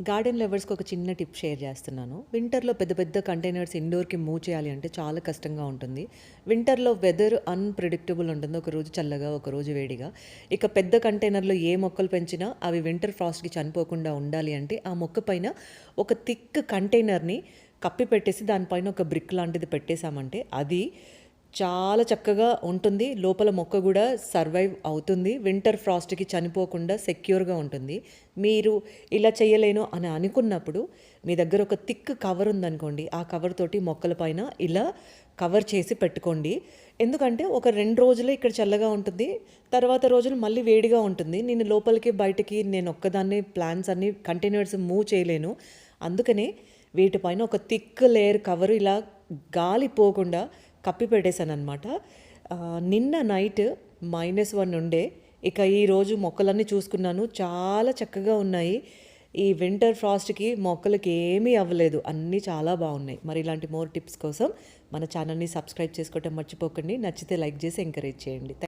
Garden లవర్స్‌కి ఒక చిన్న tip share చేస్తున్నాను. వింటర్‌లో పెద్ద పెద్ద కంటైనర్స్ ఇండోర్‌కి మూవ్ చేయాలి అంటే చాలా కష్టంగా ఉంటుంది. వింటర్‌లో వెదర్ అన్‌ప్రెడిక్టబుల్ ఉంటుంది. ఒకరోజు చల్లగా, ఒకరోజు వేడిగా. ఇక పెద్ద కంటైనర్‌లో ఏ మొక్కలు పెంచినా అవి వింటర్ ఫ్రాస్ట్‌కి చనిపోకుండా ఉండాలి అంటే ఆ మొక్క పైన ఒక థిక్ కంటైనర్‌ని కప్పి పెట్టేసి దానిపైన ఒక బ్రిక్ లాంటిది పెట్టేసామంటే అది చాలా చక్కగా ఉంటుంది. లోపల మొక్క గూడా సర్వైవ్ అవుతుంది. వింటర్ ఫ్రాస్ట్‌కి చనిపోకుండా సెక్యూర్‌గా ఉంటుంది. మీరు ఇలా చేయలేను అని అనుకున్నప్పుడు మీ దగ్గర ఒక థిక్ కవర్ ఉందనుకోండి. ఆ కవర్ తోటి మొక్కల పైన ఇలా కవర్ చేసి పెట్టుకోండి. ఎందుకంటే ఒక 2 రోజులే ఇక్కడ చల్లగా ఉంటుంది. తర్వాత రోజులు మళ్ళీ వేడిగా ఉంటుంది. నేను లోపలికి, బయటికి నేనొక్కదాన్నే ప్లాంట్స్ అన్నీ కంటైనర్స్ మూవ్ చేయలేను. అందుకనే వీటిపైన ఒక థిక్ లేయర్ కవర్ ఇలా గాలి పోకుండా కప్పి పెట్టేశాననమాట. నిన్న నైట్ -1 ఉండే. ఇక ఈరోజు మొక్కలన్నీ చూసుకున్నాను. చాలా చక్కగా ఉన్నాయి. ఈ వింటర్ ఫ్రాస్ట్‌కి మొక్కలకి ఏమీ అవ్వలేదు. అన్నీ చాలా బాగున్నాయి. మరి ఇలాంటి మోర్ టిప్స్ కోసం మన ఛానల్‌ని సబ్స్క్రైబ్ చేసుకోవటం మర్చిపోకండి. నచ్చితే లైక్ చేసి ఎంకరేజ్ చేయండి.